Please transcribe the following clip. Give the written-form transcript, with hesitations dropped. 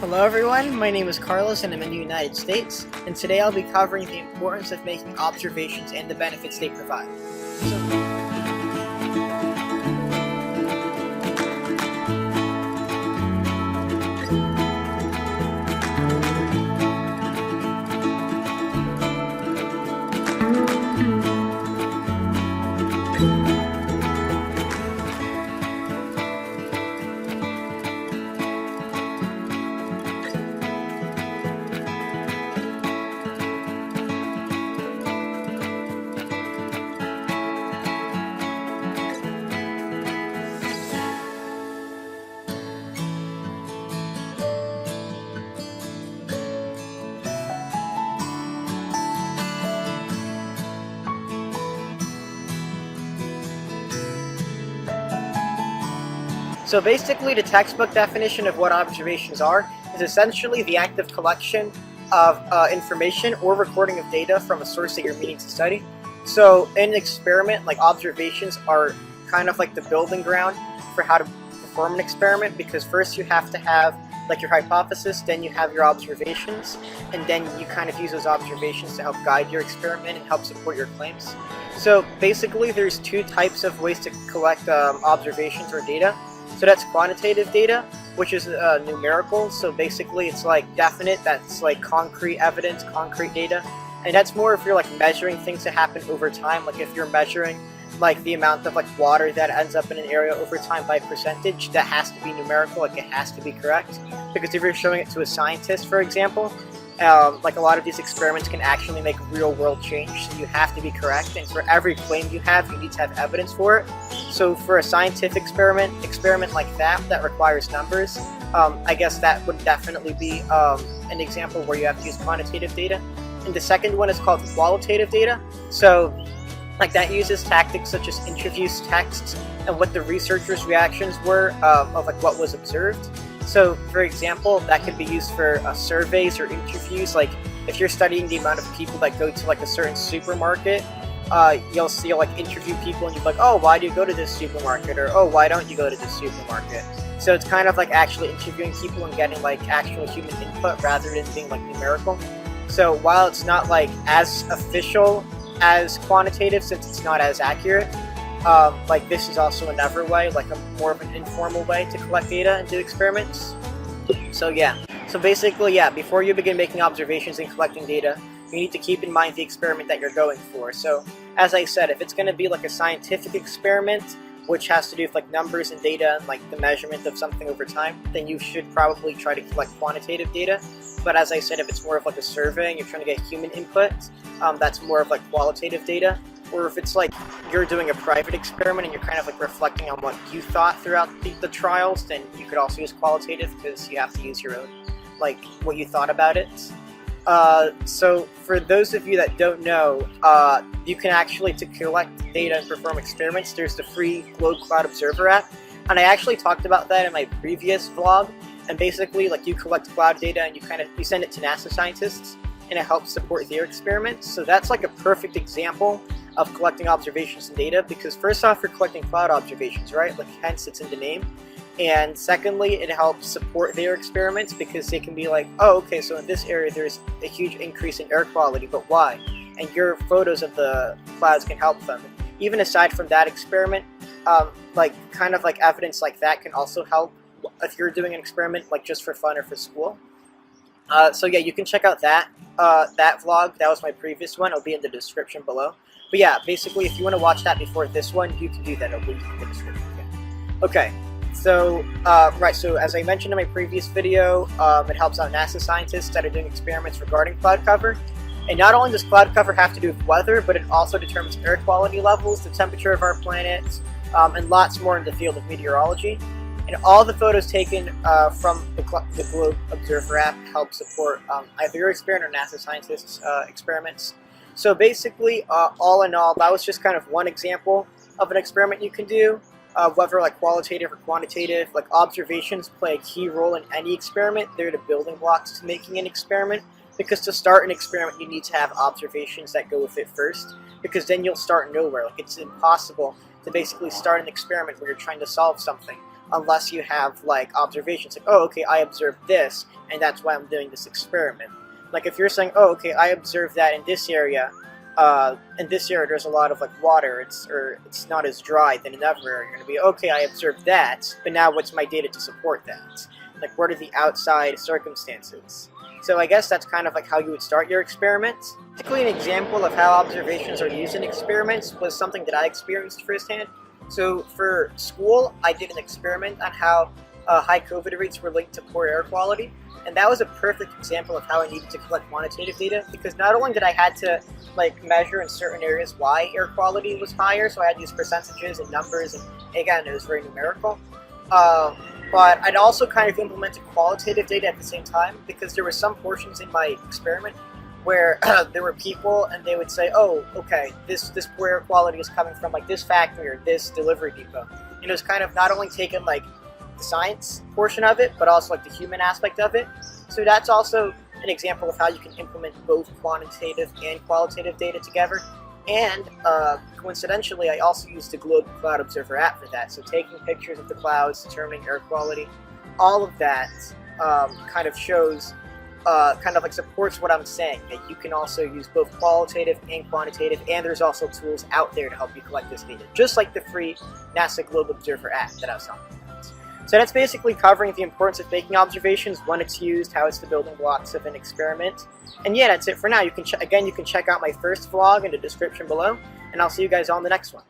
Hello everyone, my name is Carlos and I'm in the United States, and today I'll be covering the importance of making observations and the benefits they provide. So basically, the textbook definition of what observations are is essentially the active collection of information or recording of data from a source that you're meaning to study. So in an experiment, like observations are kind of like the building ground for how to perform an experiment, because first you have to have like your hypothesis, then you have your observations, and then you kind of use those observations to help guide your experiment and help support your claims. So basically, there's two types of ways to collect observations or data. So that's quantitative data, which is numerical. So basically it's like definite, that's like concrete evidence, concrete data. And that's more if you're like measuring things that happen over time. Like if you're measuring like the amount of like water that ends up in an area over time by percentage, that has to be numerical, like it has to be correct. Because if you're showing it to a scientist, for example, like a lot of these experiments can actually make real world change, so you have to be correct, and for every claim you need to have evidence for it. So for a scientific experiment like that requires numbers, I guess that would definitely be an example where you have to use quantitative data. And the second one is called qualitative data. So like that uses tactics such as interviews, texts, and what the researchers' reactions were of like what was observed. So, for example, that could be used for surveys or interviews. Like, if you're studying the amount of people that go to like a certain supermarket, you'll like interview people, and you're like, oh, why do you go to this supermarket? Or, oh, why don't you go to this supermarket? So it's kind of like actually interviewing people and getting like actual human input rather than being like numerical. So while it's not like as official as quantitative, since it's not as accurate, like this is also another way, like a more of an informal way to collect data and do experiments. So yeah, so basically, yeah, before you begin making observations and collecting data, you need to keep in mind the experiment that you're going for. So as I said, if it's going to be like a scientific experiment, which has to do with like numbers and data and like the measurement of something over time, then you should probably try to collect quantitative data. But as I said, if it's more of like a survey and you're trying to get human input, that's more of like qualitative data. Or if it's like you're doing a private experiment and you're kind of like reflecting on what you thought throughout the trials, then you could also use qualitative, because you have to use your own, like what you thought about it. So for those of you that don't know, you can actually, to collect data and perform experiments, there's the free Globe Cloud Observer app. And I actually talked about that in my previous vlog. And basically, like, you collect cloud data and you send it to NASA scientists, and it helps support their experiments. So that's like a perfect example of collecting observations and data, because first off, you're collecting cloud observations, right? Like, hence it's in the name. And secondly, it helps support their experiments, because they can be like, oh, okay, so in this area there's a huge increase in air quality, but why? And your photos of the clouds can help them. Even aside from that experiment, like kind of like evidence like that can also help if you're doing an experiment like just for fun or for school. So yeah, you can check out that vlog. That was my previous one. It'll be in the description below. But yeah, basically, if you want to watch that before this one, you can do that. It'll be in the description. Okay. So, right, so as I mentioned in my previous video, it helps out NASA scientists that are doing experiments regarding cloud cover. And not only does cloud cover have to do with weather, but it also determines air quality levels, the temperature of our planet, and lots more in the field of meteorology. And all the photos taken from the Globe Observer app help support either your experiment or NASA scientists' experiments. So basically, all in all, that was just kind of one example of an experiment you can do. Whether like qualitative or quantitative, like observations play a key role in any experiment. They're the building blocks to making an experiment, because to start an experiment you need to have observations that go with it first, because then you'll start nowhere. Like, it's impossible to basically start an experiment where you're trying to solve something unless you have like observations, like, oh, okay, I observed this, and that's why I'm doing this experiment. Like if you're saying, oh, okay, I observed that in this area there's a lot of like water, it's not as dry than in other area. You're gonna be, okay, I observed that, but now what's my data to support that? Like, what are the outside circumstances? So I guess that's kind of like how you would start your experiments. Basically, an example of how observations are used in experiments was something that I experienced firsthand. So for school, I did an experiment on how high COVID rates were linked to poor air quality. And that was a perfect example of how I needed to collect quantitative data, because not only did I had to like measure in certain areas why air quality was higher, so I had these percentages and numbers, and again, it was very numerical. But I'd also kind of implemented qualitative data at the same time, because there were some portions in my experiment where there were people and they would say, oh, okay, this poor air quality is coming from like this factory or this delivery depot. And it was kind of not only taken like the science portion of it, but also like the human aspect of it. So that's also an example of how you can implement both quantitative and qualitative data together. And coincidentally, I also used the Globe Cloud Observer app for that. So taking pictures of the clouds, determining air quality, all of that kind of shows, kind of like supports what I'm saying, that you can also use both qualitative and quantitative, and there's also tools out there to help you collect this data, just like the free NASA Globe Observer app that I was talking about. So that's basically covering the importance of making observations, when it's used, how it's the building blocks of an experiment. And yeah, that's it for now. You can check out my first vlog in the description below, and I'll see you guys on the next one.